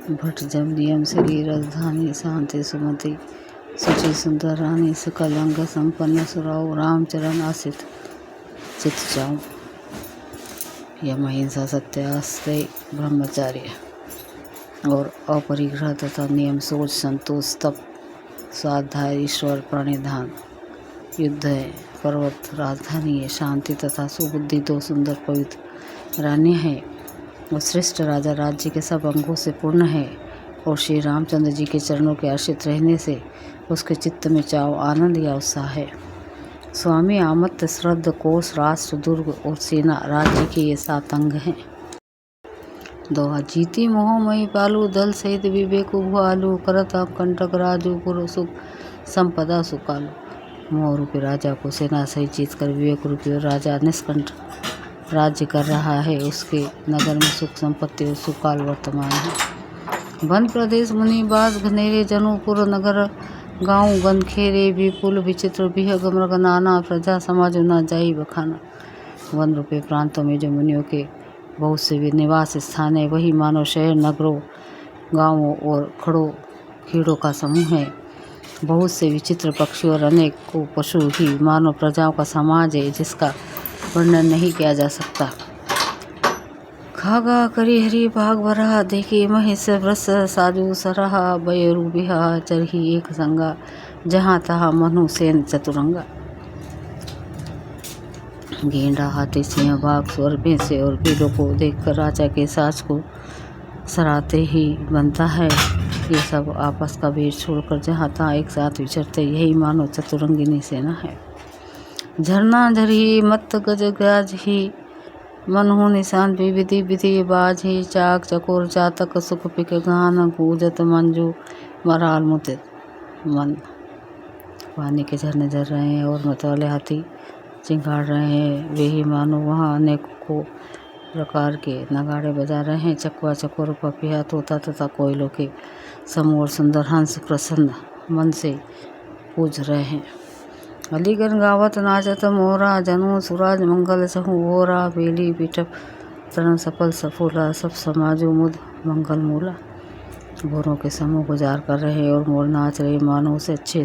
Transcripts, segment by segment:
भट्ट जब नियम श्री राजधानी शांति सुमति सुचि सुंदर रानी सकल अंग संपन्न सुराव रामचरण आसित चित जाऊं। यम अहिंसा सत्य आस्तेय ब्रह्मचार्य और अपरिग्रह तथा नियम सोच संतोष तप स्वाध्याय ईश्वर प्रणिधान युद्ध है पर्वत राजधानी है शांति तथा सुबुद्धि दो सुंदर पवित्र रानी है और श्रेष्ठ राजा राज्य के सब अंगों से पूर्ण है और श्री रामचंद्र जी के चरणों के आश्रित रहने से उसके चित्त में चाव आनंद या उत्साह है। स्वामी आमत्य श्रद्ध कोष राष्ट्र दुर्ग और सेना राज्य के ये 7 अंग हैं। दोहा जीती मोहमयी पालू दल सहित विवेक भुआलू करत आप कंटक राजू पुर सुख संपदा सुकालू। मोह रूपी राजा को सेना सहित जीत कर विवेक रूपी राजा निष्कंठ राज्य कर रहा है। उसके नगर में सुख संपत्ति और सुकाल वर्तमान है। वन प्रदेश मुनिवास घनेरे जनुपुर नगर गाँव गनखेरे विपुल विचित्र विहग मृग नाना प्रजा समाज न जाई बखाना। वन रूपे प्रांतों में जो मुनियों के बहुत से निवास स्थान है वही मानव शहर नगरों गाँवों और खेड़ों का समूह है। बहुत से विचित्र पक्षी और अनेकों पशु ही मानव प्रजाओं का समाज है जिसका वर्णन नहीं किया जा सकता। खागा करी हरी भाग भरा देखी महिष व्रस साजू सरहा बयरु बिहा चरही एक संगा जहाँ तहाँ मनु सेन चतुरंगा। गेंडा हाथी सिंह बाघ स्वर भैंसे और भीड़ों को देखकर राजा के साज को सराहते ही बनता है। ये सब आपस का भेद छोड़कर जहाँ तहाँ एक साथ विचरते यही मानो चतुरंगिनी सेना है। झरना झरही मत गज गाज ही मनहु निशान विधि विधि बाज ही चाक चकोर चातक सुख पिक गान गूंजत मंजू मराल मुदित मन। पानी के झरने झर रहे हैं और मतवाले हाथी चिंगाड़ रहे हैं। वे ही मानो वहाँ अनेकों प्रकार के नगाड़े बजा रहे हैं। चकवा चकोर पपिया तोता तथा कोयलों के समूह और सुंदर हंस प्रसन्न मन से पूज रहे हैं। अलीगढ़ गावत नाचत मोरा जनु सुराज मंगल सहु ओरा बेली बिटप तरण सफल सफोला सब समाजो मुद मंगल मूला। भोरों के समूह गुजार कर रहे और मोर नाच रहे मानो से अच्छे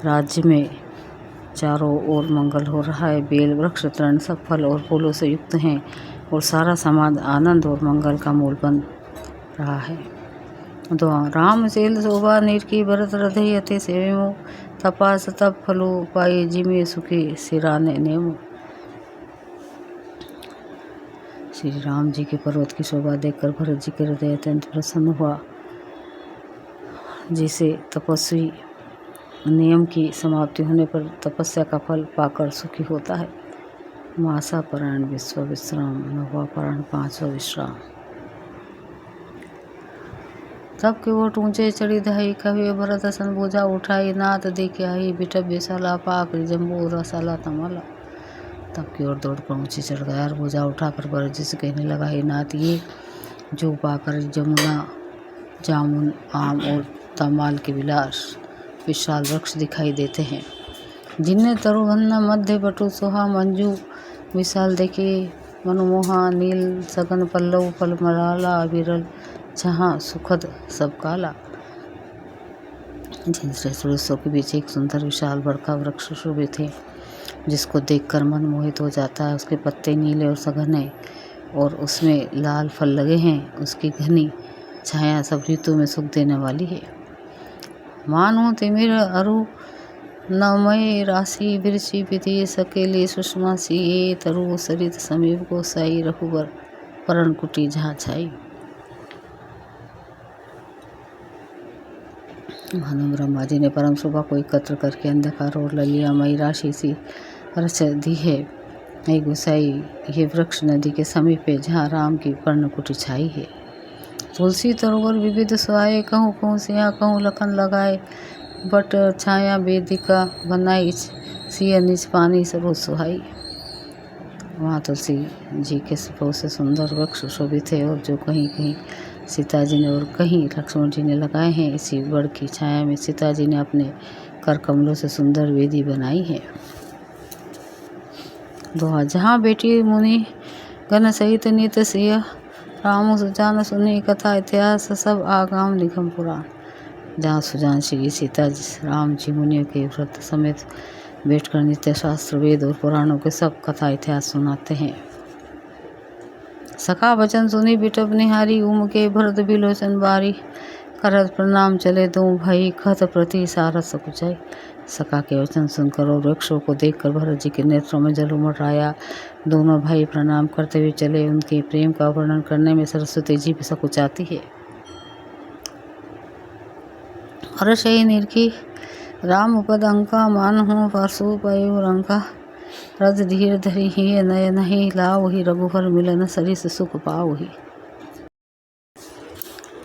राज्य में चारों ओर मंगल हो रहा है। बेल वृक्ष तरण सब फल और फूलों से युक्त हैं और सारा समाज आनंद और मंगल का मूल बन रहा है। दुआ राम सेल शोभा निर्की भरत हृदय अति सेवेमो तपास तप फलो पाए जिमे सुखी सिराने नेमो। श्री राम जी के पर्वत की शोभा देखकर भरत जी के हृदय अत्यंत प्रसन्न हुआ। जिसे तपस्वी नियम की समाप्ति होने पर तपस्या का फल पाकर सुखी होता है। मासा परायण विश्व विश्राम नवा परायण 5वां विश्राम। तब के ओट ऊंचे चढ़ी दहाई कहे भरत सन बोझा उठाई नाथ देखे आई बिटप बेसाला पाक जम्बू रसाला तमाला। तब की ओर दौड़ कर ऊंचे चढ़ गया और बोझा उठाकर भरत जी से कहने लगा हे नाथ ये जो पाकर जमुना जामुन आम और तमाल के विशाल वृक्ष दिखाई देते हैं जिनमें तरुगन्ना मध्य बटु सोहा मंजू विशाल देखे मनमोहा नील सगन पल्लव फल मलाला विरल जहाँ सुखद सब काला। जिन श्रेष्ठ वृक्षों के बीच एक सुंदर विशाल बड़का वृक्ष शोभित है जिसको देखकर मन मोहित हो जाता है। उसके पत्ते नीले और सघन हैं और उसमें लाल फल लगे हैं। उसकी घनी छाया सब ऋतु में सुख देने वाली है। मानो तिमिर अरु नमय राशि बिरची विधि सकेली सुषमा सी ए तरु सरित समीप को साई रघुबर परण कुटी जहाँ छाई। मानो ब्रह्मा जी ने परम शोभा को एकत्र करके अंधकार और ललियामयी राशि सी रच दी है। ये गुसाई ये वृक्ष नदी के समीप है जहाँ राम की पर्णकुटी छाई है। तुलसी तरोवर विविध सुहाए कहूँ कहूँ सिया कहूँ लखन लगाए बट छाया वेदिका बनाई सिया निज पानी सर्व सुहाई। वहाँ तुलसी जी के बहुत से सुंदर वृक्ष शोभित है और जो कहीं कहीं सीता जी ने और कहीं लक्ष्मण जी ने लगाए हैं। इसी वड़ की छाया में सीता जी ने अपने कर कमलों से सुंदर वेदी बनाई है। दोहा जहाँ बेटी मुनि गण सहित नित सिय राम सुजान सुनी कथा इतिहास सब आगाम निगम पुराण। जहाँ सुजान श्री सीता जी राम जी मुनियों के व्रत समेत बैठकर नित्य शास्त्र वेद और पुराणों के सब कथा इतिहास सुनाते हैं। सखा वचन सुनी बिटप निहारी उम के भरत बिलोचन बारी। करत प्रणाम चले दो भाई खत प्रति सारस सकुचाई। सखा के वचन सुनकर और वृक्षों को देखकर भरत जी के नेत्रों में जल उमड़ आया। दोनों भाई प्रणाम करते हुए चले। उनके प्रेम का वर्णन करने में सरस्वती जी भी सकुचाती है। हर्ष निरखी राम पद अंका मान हूँ परसु पयुरंका। रज धीर धरी ही नय नहीं लाओ ही रघुवर मिलन सरिस सुख पाओ ही।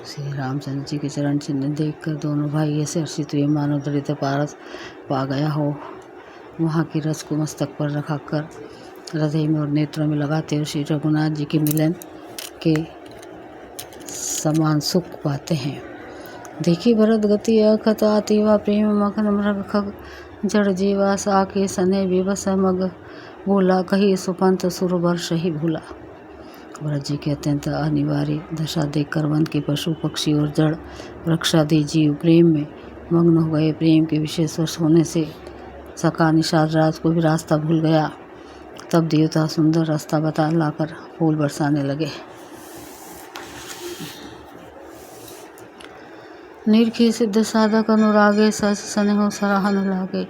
श्री रामचंद्र जी के चरण चिन्ह देखकर दोनों भाई ऐसे हर्षित हुए मानो दरिद्र पारस पा गया हो। वहाँ की रस को मस्तक पर रखा कर हृदय में और नेत्रों में लगाते हुए श्री रघुनाथ जी के मिलन के समान सुख पाते हैं। देखी भरत गति अखत आतिवा प्रेम मखन मृग खग। जड़ जीवा साके सने विवस मग भूला कही सुपंत सुर वर्ष ही भूला। भरत जी के अत्यंत अनिवार्य दशा देखकर वन के पशु पक्षी और जड़ वृक्षादि जीव प्रेम में मग्न हो गए। प्रेम के विशेष वर्ष होने से सका निषाद राज को भी रास्ता भूल गया। तब देवता सुंदर रास्ता बता लाकर फूल बरसाने लगे। निरखी सिद्ध साधक अनुरागे सस स्नेहो सराहन लागे।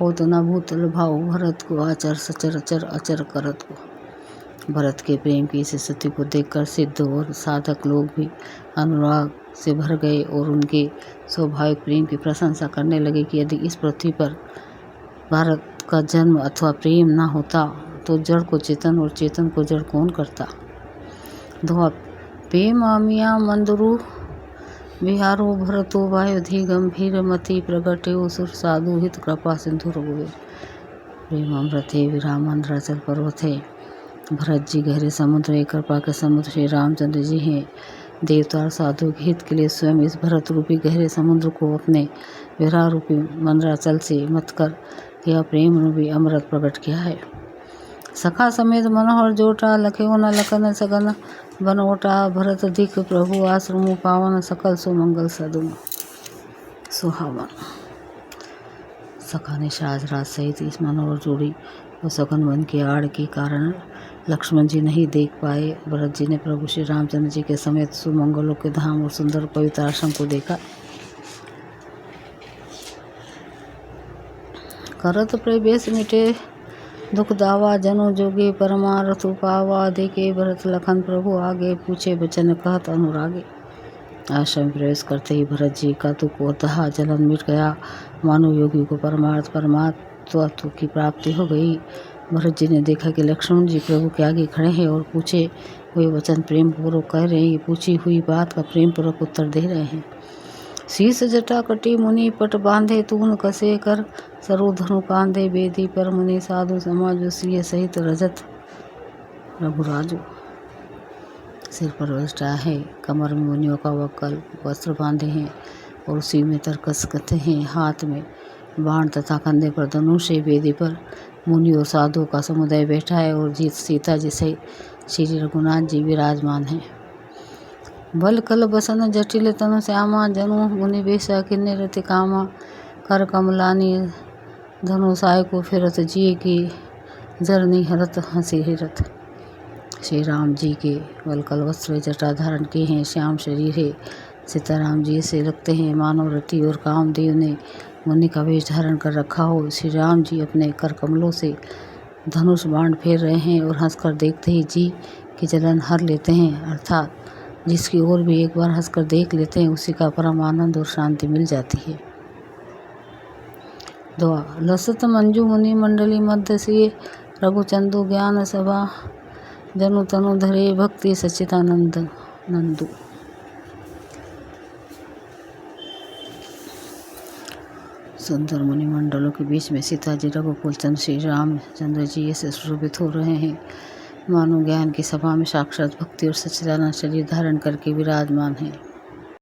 हो तो न भूतल भाव भरत को आचर सचर अचर अचर करत को। भरत के प्रेम की इस स्थिति को देखकर सिद्ध और साधक लोग भी अनुराग से भर गए और उनके स्वाभाविक प्रेम की प्रशंसा करने लगे कि यदि इस पृथ्वी पर भारत का जन्म अथवा प्रेम न होता तो जड़ को चेतन और चेतन को जड़ कौन करता। धोआ प्रेम आमिया मंदरु बिहारो भरतो वायुधि गंभीर मति प्रगटे सुर साधु हित कृपा सिंधु रघुवीर। प्रेम अमृत है विराम मंद्राचल पर्वत है। भरत जी गहरे समुद्र है। कृपा के समुद्र श्री रामचंद्र जी हैं। देवता और साधु के हित के लिए स्वयं इस भरत रूपी गहरे समुद्र को अपने विराह रूपी मंद्राचल से मत कर यह प्रेम रूपी अमृत प्रकट किया है। सखा समेत मनोहर जोटा लखे न लखन सगन बनोटा। भरत दिख प्रभु आश्रम पावन सकल सुमंगल सदुम सुहावन। सखा ने शाहजराज सहित इस मनोहर जोड़ी और सघन वन की आड़ के कारण लक्ष्मण जी नहीं देख पाए। भरत जी ने प्रभु श्री रामचंद्र जी के समेत सुमंगलों के धाम और सुंदर पवित्र आश्रम को देखा। करत प्रवेश मिटे दुख दावा जनो जोगे परमारथ पावा। देखे भरत लखन प्रभु आगे पूछे बचन कहत अनुरागे। आश्रम में प्रवेश करते ही भरत जी का दुख और दहा जलन मिट गया। मानव योगी को परमार्थ परमात्म की प्राप्ति हो गई। भरत जी ने देखा कि लक्ष्मण जी प्रभु के आगे खड़े हैं और पूछे हुए वचन प्रेम पूर्वक कह रहे हैं। पूछी हुई बात का प्रेम पूर्वक उत्तर दे रहे हैं। शीस जटा कटी मुनि पट बांधे तून कसे कर। सरोधनु कांधे बेदी पर मुनि साधु समाज श्री सहित रजत रघुराजु। सिर पर वज्रा है। कमर में मुनियों का वक्कल वस्त्र बांधे हैं और उसी में तरकस कथे हैं। हाथ में बाण तथा कंधे पर धनुष है। बेदी पर मुनि और साधुओं का समुदाय बैठा है और जीत सीता जी से श्री रघुनाथ जी विराजमान हैं। बल कल बसन जटिल तनु श्यामा जनु मुनि बेशा किन्ने रति कामा। कर कमलानी धनुषाय को फिरत जी की जरनी हरत हंसी हिरत। श्री राम जी के वलकल वस्त्र जटा धारण किए हैं। श्याम शरीर है। सीताराम जी से लगते हैं मानव रति और कामदेव ने मुनि का वेश धारण कर रखा हो। श्री राम जी अपने कर कमलों से धनुष बाण फेर रहे हैं और हंसकर देखते ही जी की जलन हर लेते हैं। अर्थात जिसकी ओर भी एक बार हंसकर देख लेते हैं उसी का परम आनंद और शांति मिल जाती है। दुआ लसत मंजू मुनि मंडली मध्य से रघुचंदु ज्ञान सभा। जनु तनु धरे भक्ति सच्चिदानंद नंदु। सुंदर मुनि मंडलों के बीच में सीता जी रघुकुल चंद्र श्री रामचंद्र जी ऐसे सुशोभित हो रहे हैं मानो ज्ञान की सभा में साक्षात भक्ति और सच्चिदानंद शरीर धारण करके विराजमान हैं।